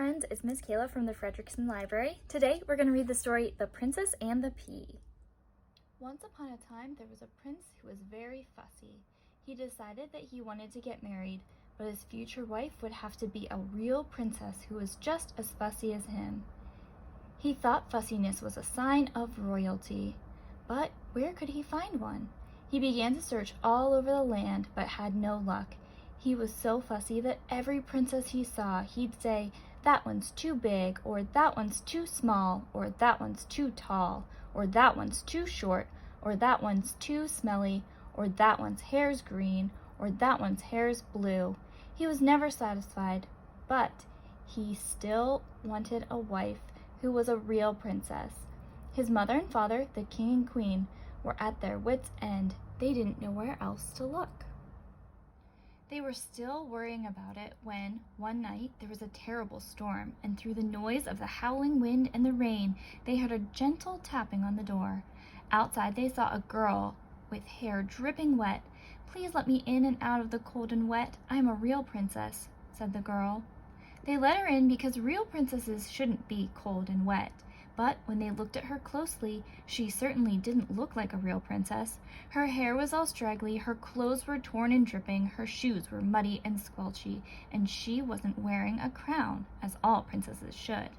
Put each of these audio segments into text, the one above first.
friends, it's Miss Kayla from the Frederickson Library. Today we're going to read the story, The Princess and the Pea. Once upon a time there was a prince who was very fussy. He decided that he wanted to get married, but his future wife would have to be a real princess who was just as fussy as him. He thought fussiness was a sign of royalty, but where could he find one? He began to search all over the land, but had no luck. He was so fussy that every princess he saw, he'd say, "That one's too big," or "That one's too small," or "That one's too tall," or "That one's too short," or "That one's too smelly," or "That one's hair's green," or "That one's hair's blue." He was never satisfied, but he still wanted a wife who was a real princess. His mother and father, the king and queen, were at their wits' end. They didn't know where else to look. They were still worrying about it when, one night, there was a terrible storm, and through the noise of the howling wind and the rain, they heard a gentle tapping on the door. Outside they saw a girl with hair dripping wet. "Please let me in and out of the cold and wet. I am a real princess," said the girl. They let her in because real princesses shouldn't be cold and wet. But when they looked at her closely, she certainly didn't look like a real princess. Her hair was all straggly, her clothes were torn and dripping, her shoes were muddy and squelchy, and she wasn't wearing a crown, as all princesses should.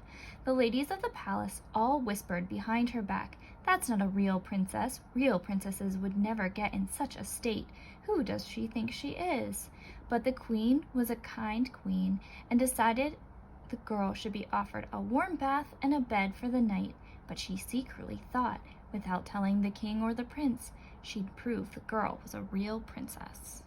The ladies of the palace all whispered behind her back, "That's not a real princess. Real princesses would never get in such a state. Who does she think she is?" But the queen was a kind queen and decided the girl should be offered a warm bath and a bed for the night, but she secretly thought, without telling the king or the prince, she'd prove the girl was a real princess.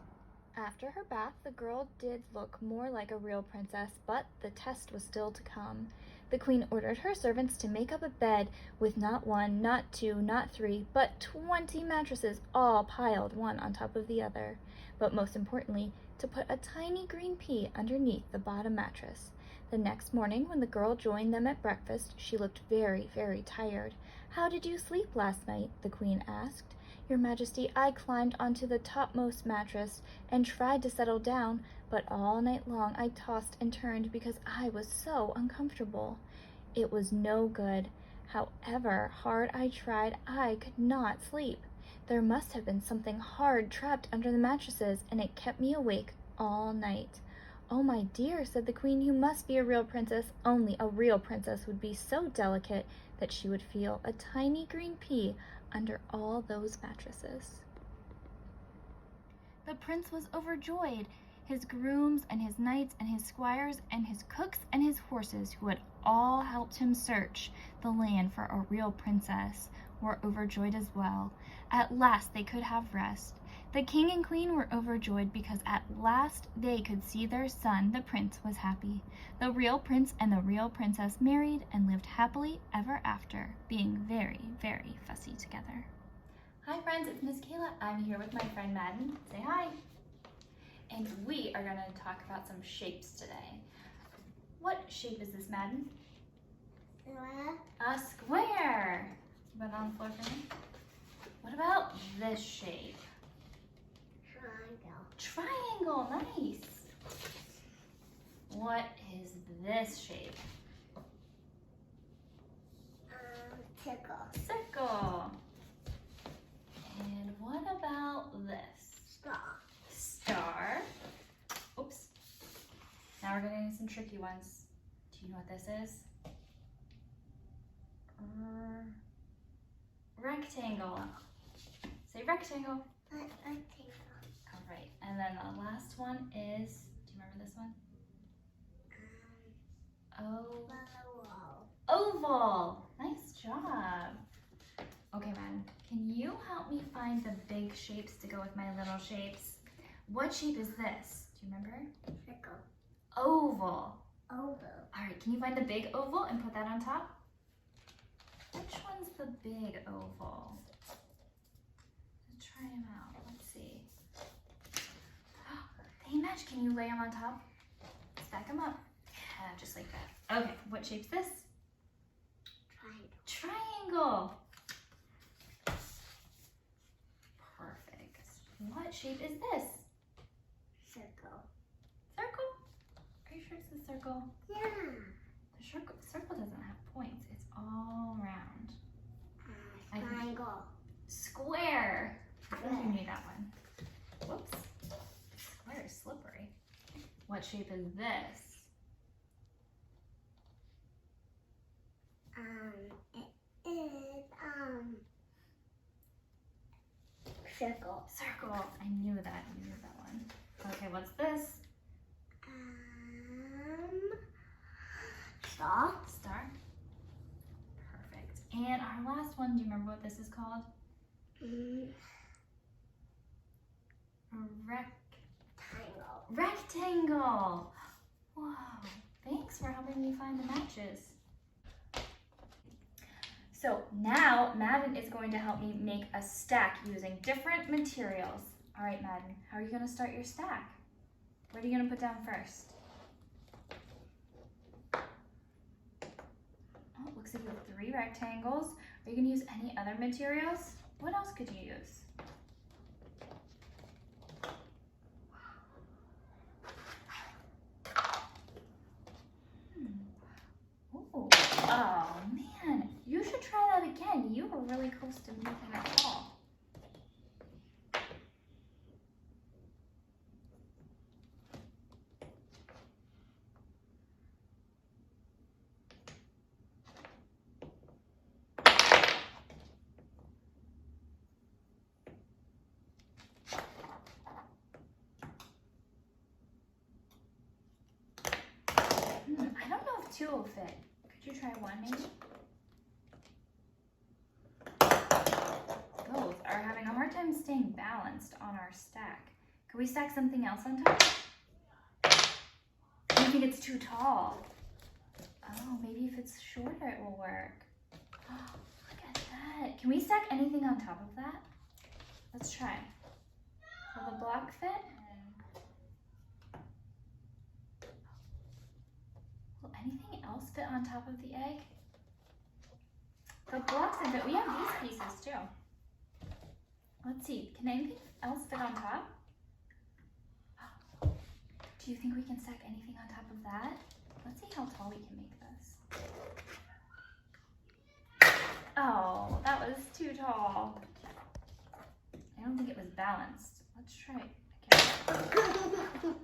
After her bath, the girl did look more like a real princess, but the test was still to come. The queen ordered her servants to make up a bed with not one, not two, not three, but 20 mattresses, all piled one on top of the other. But most importantly, to put a tiny green pea underneath the bottom mattress. The next morning, when the girl joined them at breakfast, she looked very, very tired. "How did you sleep last night?" the queen asked. "Your Majesty, I climbed onto the topmost mattress and tried to settle down, but all night long I tossed and turned because I was so uncomfortable. It was no good. However hard I tried, I could not sleep. There must have been something hard trapped under the mattresses, and it kept me awake all night." "Oh, my dear," said the queen, "you must be a real princess. Only a real princess would be so delicate that she would feel a tiny green pea under all those mattresses." The prince was overjoyed. His grooms and his knights and his squires and his cooks and his horses, who had all helped him search the land for a real princess, were overjoyed as well. At last they could have rest. The king and queen were overjoyed because at last they could see their son, the prince, was happy. The real prince and the real princess married and lived happily ever after, being very, very fussy together. Hi friends, it's Miss Kayla. I'm here with my friend Madden. Say hi. And we are going to talk about some shapes today. What shape is this, Madden? A square. Put it on the floor for me. What about this shape? Triangle, nice. What is this shape? Circle. And what about this? Star. Oops. Now we're getting some tricky ones. Do you know what this is? Rectangle. Say rectangle. All right, and then the last one is, do you remember this one? Oval. Nice job. Okay, man, can you help me find the big shapes to go with my little shapes? What shape is this? Do you remember? Circle. Oval. Oval. All right, can you find the big oval and put that on top? Which one's the big oval? Let's try them out. Let's see. They match. Can you lay them on top? Stack them up. Yeah, just like that. Okay, what shape's this? Triangle. Perfect. What shape is this? Circle. Circle? Are you sure it's a circle? Yeah. circle doesn't have points. It's all round. Triangle. Square. I think you knew that one. Whoops. Square is slippery. What shape is this? It is circle. Circle. I knew that. You knew that one. Okay, what's this? Star. Star. Perfect. And our last one, do you remember what this is called? A rectangle. Whoa. Thanks for helping me find the matches. So now Madden is going to help me make a stack using different materials. All right, Madden, how are you going to start your stack? What are you going to put down first? Oh, it looks like you have 3 rectangles. Are you going to use any other materials? What else could you use? Ooh. Oh man, you should try that again. You were really close to making it fall. I don't know if 2 will fit. Could you try 1 maybe? Both are having a hard time staying balanced on our stack. Could we stack something else on top? I think it's too tall. Oh, maybe if it's shorter it will work. Oh, look at that. Can we stack anything on top of that? Let's try. Will the block fit? Will anything else fit on top of the egg? The blocks fit. We have these pieces too. Let's see. Can anything else fit on top? Do you think we can stack anything on top of that? Let's see how tall we can make this. Oh, that was too tall. I don't think it was balanced. Let's try it again.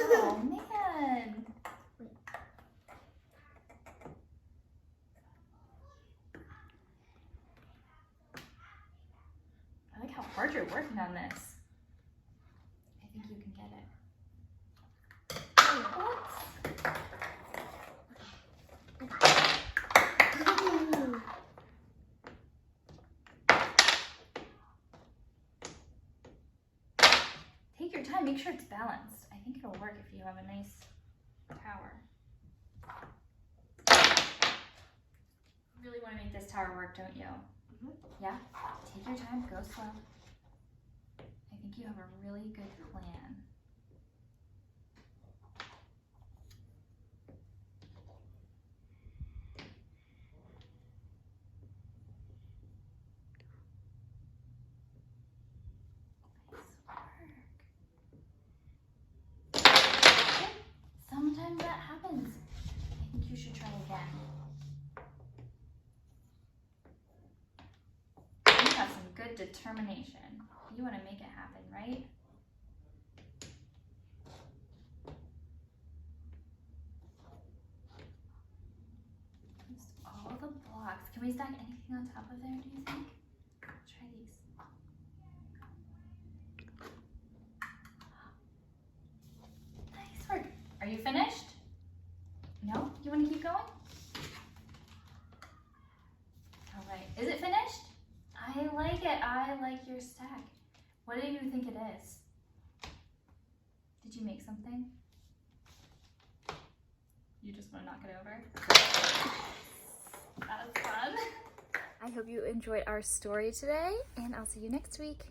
Oh man. I like how hard you're working on this. I think you can get it. Oops. Take your time, make sure it's balanced. I think it'll work if you have a nice tower. You really want to make this tower work, don't you? Yeah? Take your time, go slow. I think you have a really good plan. Sometimes that happens. I think you should try again. You have some good determination. You want to make it happen, right? Just all the blocks. Can we stack anything on top of there, do you think? Let's try these. Nice work. Are you finished? No? You want to keep going? All right. Is it finished? I like it. I like your stack. What do you think it is? Did you make something? You just want to knock it over? That was fun. I hope you enjoyed our story today, and I'll see you next week.